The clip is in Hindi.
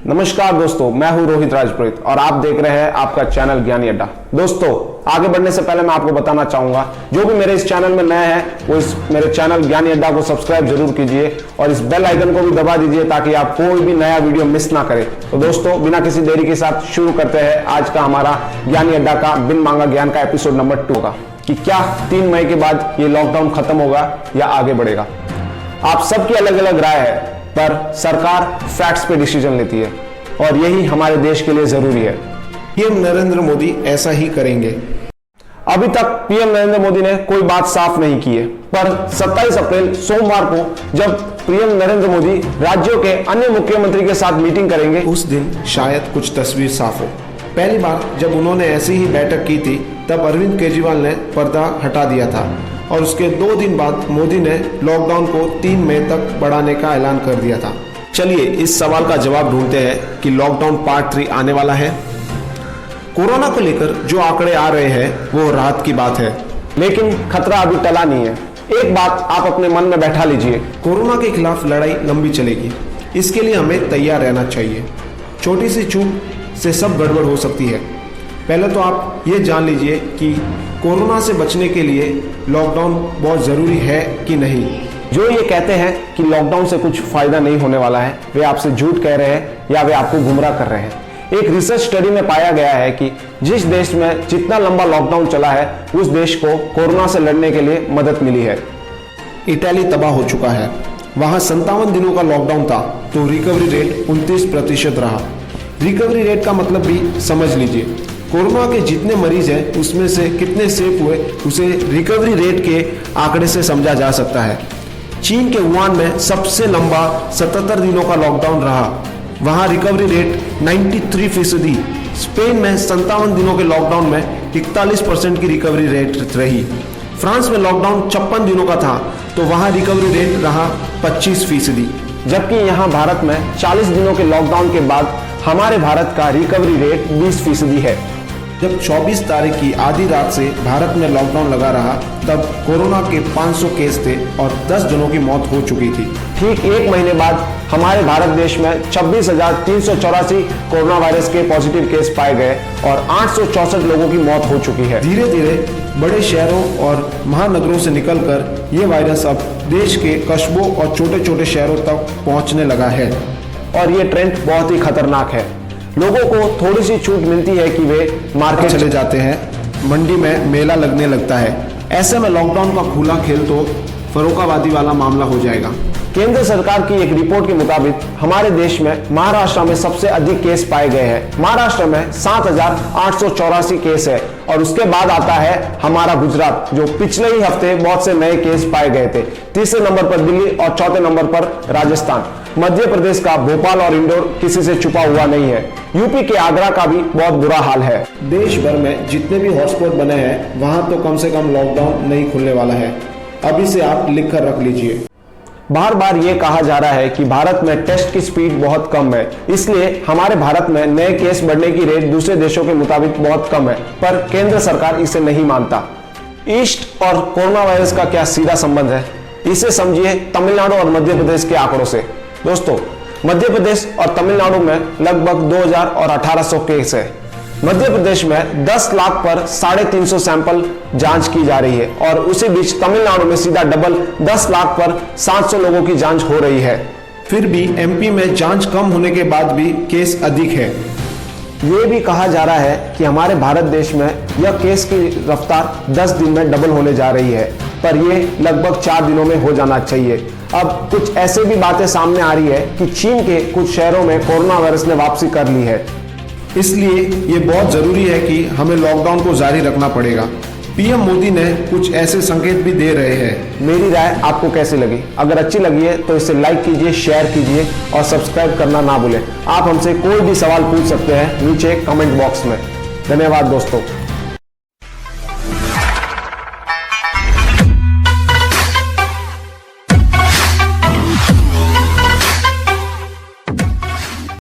नमस्कार दोस्तों, मैं हूं रोहित राजपुरोहित और आप देख रहे हैं आपका चैनल ज्ञानी अड्डा। दोस्तों, आगे बढ़ने से पहले मैं आपको बताना चाहूंगा, जो भी मेरे इस चैनल में नए हैं वो इस मेरे चैनल ज्ञानी अड्डा को सब्सक्राइब जरूर कीजिए और इस बेल आइकन को भी दबा दीजिए ताकि आप कोई भी नया वीडियो मिस ना करें। तो दोस्तों, बिना किसी देरी के साथ शुरू करते हैं आज का हमारा ज्ञानी अड्डा का बिन मांगा ज्ञान का एपिसोड नंबर 2 का, कि क्या 3 मई के बाद ये लॉकडाउन खत्म होगा या आगे बढ़ेगा। आप सबकी अलग अलग राय है, पर सरकार फैक्ट्स पे डिसीजन लेती है और यही हमारे देश के लिए जरूरी है। पीएम नरेंद्र मोदी ऐसा ही करेंगे। अभी तक पीएम नरेंद्र मोदी ने कोई बात साफ नहीं की है, पर 27 अप्रैल सोमवार को जब पीएम नरेंद्र मोदी राज्यों के अन्य मुख्यमंत्री के साथ मीटिंग करेंगे, उस दिन शायद कुछ तस्वीर साफ हो। पहली बार जब उन्होंने ऐसी ही बैठक की थी तब अरविंद केजरीवाल ने पर्दा हटा दिया था और उसके 2 दिन बाद मोदी ने लॉकडाउन को 3 मई तक बढ़ाने का ऐलान कर दिया था। चलिए इस सवाल का जवाब ढूंढते हैं कि लॉकडाउन पार्ट 3 आने वाला है। कोरोना को लेकर जो आंकड़े आ रहे हैं वो राहत की बात है, लेकिन खतरा अभी टला नहीं है। एक बात आप अपने मन में बैठा लीजिए, कोरोना के खिलाफ लड़ाई लंबी चलेगी। इसके लिए हमें तैयार रहना चाहिए। छोटी सी चूक से सब गड़बड़ हो सकती है। पहले तो आप ये जान लीजिए कि कोरोना से बचने के लिए लॉकडाउन बहुत ज़रूरी है कि नहीं। जो ये कहते हैं कि लॉकडाउन से कुछ फायदा नहीं होने वाला है, वे आपसे झूठ कह रहे हैं या वे आपको गुमराह कर रहे हैं। एक रिसर्च स्टडी में पाया गया है कि जिस देश में जितना लंबा लॉकडाउन चला है उस देश को कोरोना से लड़ने के लिए मदद मिली है। इटली तबाह हो चुका है। वहां 57 दिनों का लॉकडाउन था तो रिकवरी रेट 29% रहा। रिकवरी रेट का मतलब भी समझ लीजिए। कोरोना के जितने मरीज हैं उसमें से कितने सेफ हुए उसे रिकवरी रेट के आंकड़े से समझा जा सकता है। चीन के वुहान में सबसे लंबा 77 दिनों का लॉकडाउन रहा, वहां रिकवरी रेट 93%। स्पेन में 57 दिनों के लॉकडाउन में 41% की रिकवरी रेट रही। फ्रांस में लॉकडाउन 56 दिनों का था तो वहां रिकवरी रेट रहा 25%। जबकि यहाँ भारत में 40 दिनों के लॉकडाउन के बाद हमारे भारत का रिकवरी रेट 20% है। जब 24 तारीख की आधी रात से भारत में लॉकडाउन लगा रहा तब कोरोना के 500 केस थे और 10 जनों की मौत हो चुकी थी। ठीक 1 महीने बाद हमारे भारत देश में 26,384 कोरोना वायरस के पॉजिटिव केस पाए गए और 864 लोगों की मौत हो चुकी है। धीरे धीरे बड़े शहरों और महानगरों से निकलकर ये वायरस अब देश के कस्बों और छोटे छोटे शहरों तक पहुंचने लगा है और ये ट्रेंड बहुत ही खतरनाक है। लोगों को थोड़ी सी छूट मिलती है कि वे मार्केट चले जाते हैं, मंडी में मेला लगने लगता है। ऐसे में लॉकडाउन का खुला खेल तो फरोखाबादी वाला मामला हो जाएगा। केंद्र सरकार की एक रिपोर्ट के मुताबिक हमारे देश में महाराष्ट्र में सबसे अधिक केस पाए गए हैं। महाराष्ट्र में 7,884 केस है और उसके बाद आता है हमारा गुजरात, जो पिछले ही हफ्ते बहुत से नए केस पाए गए थे। तीसरे नंबर पर दिल्ली और चौथे नंबर पर राजस्थान। मध्य प्रदेश का भोपाल और इंदौर किसी से छुपा हुआ नहीं है। यूपी के आगरा का भी बहुत बुरा हाल है। देश भर में जितने भी हॉटस्पॉट बने हैं वहां तो कम से कम लॉकडाउन नहीं खुलने वाला है। अभी से आप लिख कर रख लीजिए। बार बार ये कहा जा रहा है कि भारत में टेस्ट की स्पीड बहुत कम है, इसलिए हमारे भारत में नए केस बढ़ने की रेट दूसरे देशों के मुताबिक बहुत कम है, पर केंद्र सरकार इसे नहीं मानता। ईस्ट और कोरोना वायरस का क्या सीधा संबंध है, इसे समझिए तमिलनाडु और मध्य प्रदेश के आंकड़ों से। दोस्तों, मध्य प्रदेश और तमिलनाडु में लगभग 2000 और 1800 केस है। मध्य प्रदेश में 10 लाख पर 350 सैंपल जांच की जा रही है और उसी बीच तमिलनाडु में सीधा डबल 10 लाख पर 700 लोगों की जांच हो रही है। फिर भी एमपी में जांच कम होने के बाद भी केस अधिक है। ये भी कहा जा रहा है कि हमारे भारत देश में यह केस की रफ्तार 10 दिन में डबल होने जा रही है, पर यह लगभग 4 दिनों में हो जाना चाहिए। अब कुछ ऐसे भी बातें सामने आ रही है कि चीन के कुछ शहरों में कोरोना वायरस ने वापसी कर ली है। इसलिए ये बहुत जरूरी है कि हमें लॉकडाउन को जारी रखना पड़ेगा। पीएम मोदी ने कुछ ऐसे संकेत भी दे रहे हैं। मेरी राय आपको कैसी लगी? अगर अच्छी लगी है तो इसे लाइक कीजिए, शेयर कीजिए और सब्सक्राइब करना ना भूलें। आप हमसे कोई भी सवाल पूछ सकते हैं नीचे कमेंट बॉक्स में। धन्यवाद दोस्तों।